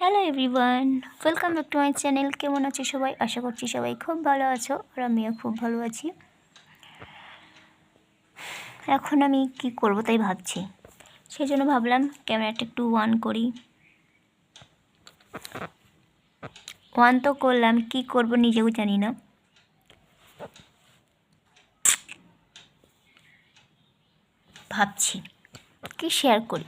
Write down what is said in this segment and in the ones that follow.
Hello everyone, welcome back to my channel. কেমন আছো সবাই? আশা করছি সবাই খুব ভালো আছো, আর আমিও খুব ভালো আছি। এখন আমি কি করব তাই ভাবছি, সেই জন্য ভাবলাম ক্যামেরাটা একটু অন করি। অন তো করলাম, কি করব নিজেও জানি না। ভাবছি কি শেয়ার করি,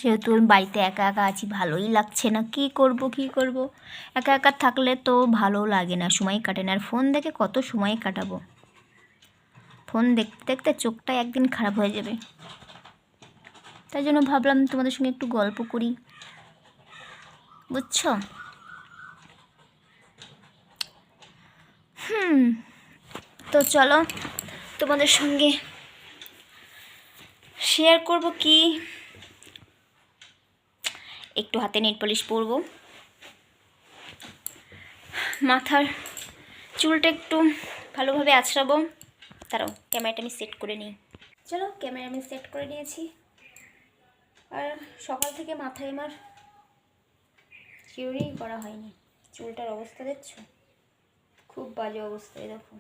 যেহেতু আমি বাড়িতে একা একা আছি, ভালোই লাগছে না। কি করব একা একা থাকলে তো ভালো লাগে না, সময় কাটে না। আর ফোন দেখে কত সময় কাটাবো? ফোন দেখতে দেখতে চোখটা একদিন খারাপ হয়ে যাবে। তাই জন্য ভাবলাম তোমাদের সঙ্গে একটু গল্প করি, বুঝছো? তো চলো তোমাদের সঙ্গে শেয়ার করব কি, একটু হাতে নেল পলিশ পরবো, মাথার চুলটা একটু ভালোভাবে আঁচড়াবো। তারাও ক্যামেরাটা আমি সেট করে নিই। চলো, ক্যামেরা আমি সেট করে নিয়েছি। আর সকাল থেকে মাথায় আমার চিরুনি করা হয়নি। চুলটার অবস্থা দেখছো? খুব বাজে অবস্থায়, দেখো,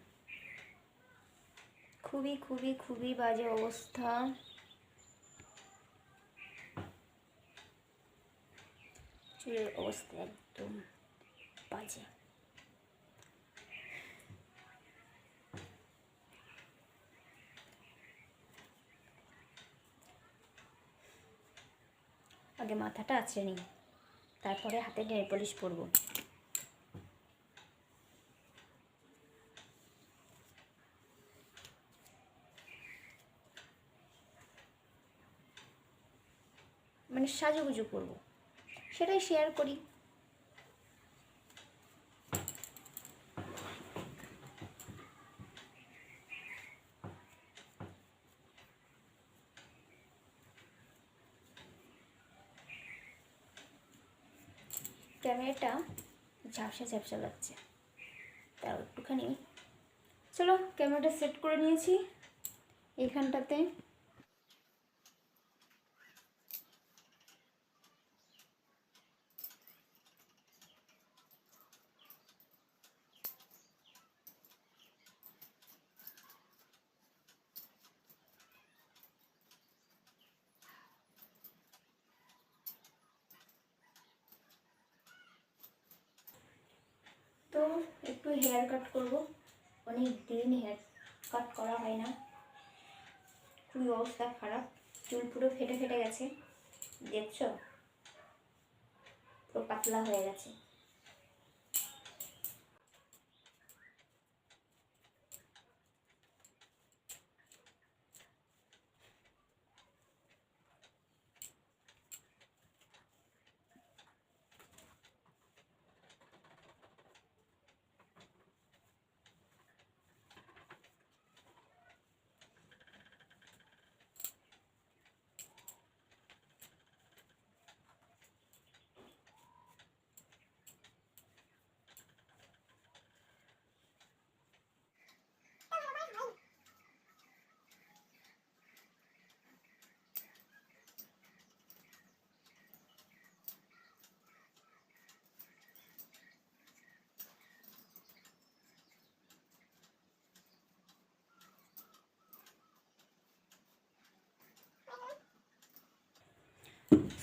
খুবই খুবই খুবই বাজে অবস্থা। চুলের অবস্থা একদম বাজে। আগে মাথাটা আঁচড়ে নিই, তারপরে হাতে নেল পলিশ পরবো। মানে সাজুগুজু করবো, সেটাই শেয়ার করি। ক্যামেরাটা ঝাপসা ঝাপসা লাগছে, তাও একটুখানি। চলো, ক্যামেরাটা সেট করে নিয়েছি এইখানটাতে। তো একটু হেয়ার কাট করবো, অনেক দিন হেয়ার কাট করা হয় না। খুবই অবস্থা খারাপ, চুল পুরো ফেটে ফেটে গেছে, দেখছো? পুরো পাতলা হয়ে গেছে।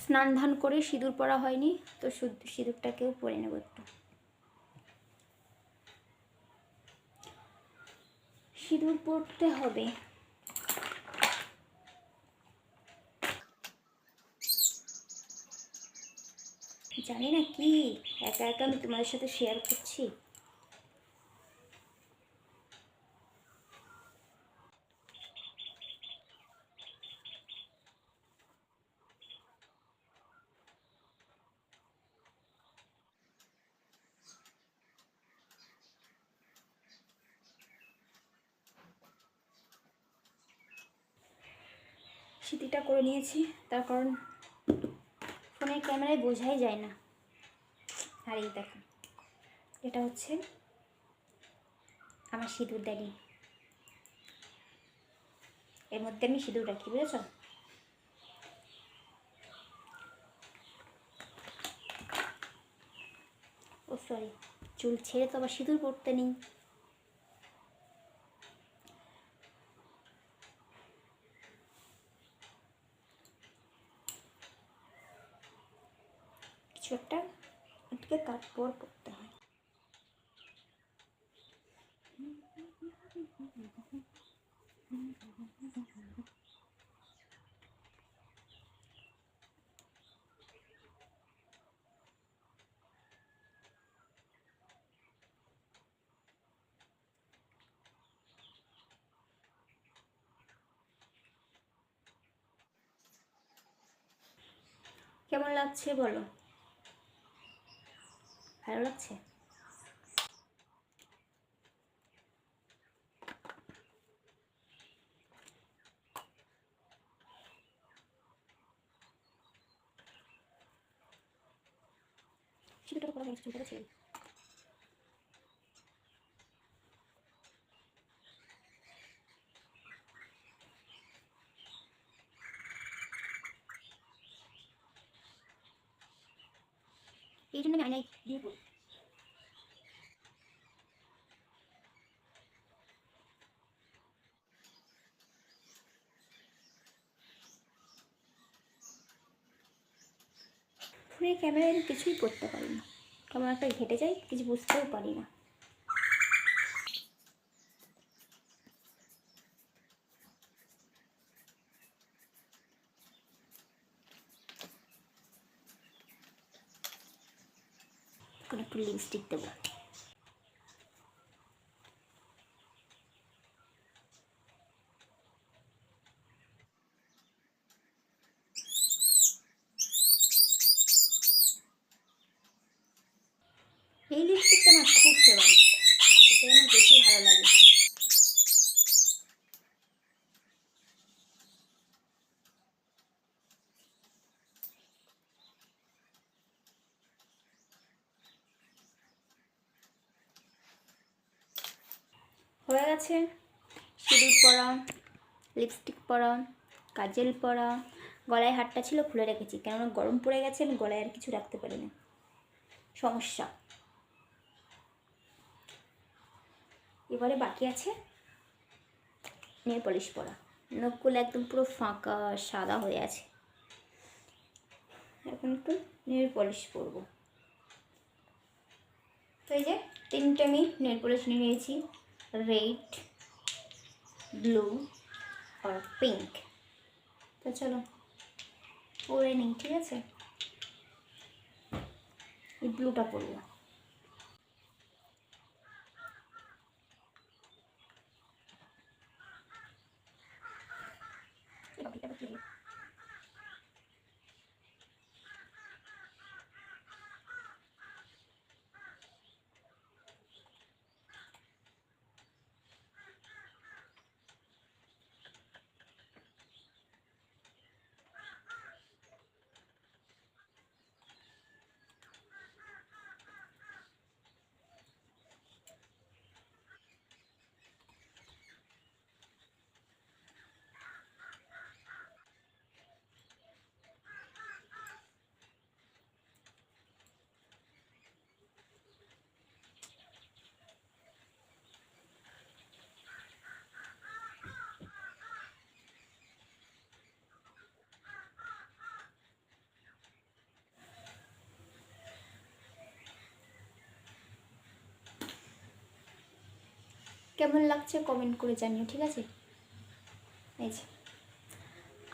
স্নান ধান করে সিঁদুর পরা হয়নি, তো সিঁদুরটাকেও পরে নেব একটু। সিঁদুর পরতে হবে। জানি না কি একা একা আমি তোমাদের সাথে শেয়ার করছি। সিঁথিটা করে নিয়েছি, তার কারণ ফোনের ক্যামেরায় বোঝাই যায় না। আর এই দেখো, এটা হচ্ছে আমার সিঁদুর দানি। এর মধ্যে আমি সিঁদুর রাখি, বুঝেছ? সরি, চুল ছেড়ে তো আবার সিঁদুর পড়তে নেই। কিছু একটা আটকে তারপর পড়তে হয়। কেমন লাগছে বলো? ভালো লাগছে? এই জন্য আমি আয়নায় দিয়ে পড়ি। ফোনে ক্যামেরায় আমি কিছুই করতে পারি না, কেমন একটা ঘেটে যাই, কিছু বুঝতেও পারি না। এখন একটু লিপস্টিক দেবো। এই লিপস্টিকটা আমার খুব ফেভারিট, এটাই আমার বেশি ভালো লাগে। হয়ে গেছে সিঁদুর পরা, লিপস্টিক পরা, কাজল পরা। গলায় হারটা ছিল খুলে রেখেছি, কেননা গরম পড়ে গেছে, আমি গলায় আর কিছু রাখতে পারি না, সমস্যা। এবারে বাকি আছে নেল পলিশ পরা। নখগুলো একদম পুরো ফাঁকা সাদা হয়ে আছে, এখন একটু নেল পলিশ পরবো। তো এই যে তিনটে আমি নেল পলিশ নিয়ে নিয়েছি, রেড, ব্লু আর পিঙ্ক। তো চলো পরে নিই, ঠিক আছে? এই ব্লুটা পরবো। কেমন লাগছে কমেন্ট করে জানিও, ঠিক আছে? এই যে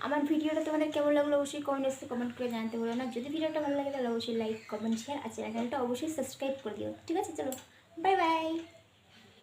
আমার ভিডিওটা তোমাদের কেমন লাগলো অবশ্যই কমেন্ট করে জানাতে বলো না। যদি ভিডিওটা ভালো লাগে তাহলে অবশ্যই লাইক, কমেন্ট, শেয়ার আর চ্যানেলটা অবশ্যই সাবস্ক্রাইব করে দিও, ঠিক আছে? চলো বাই বাই।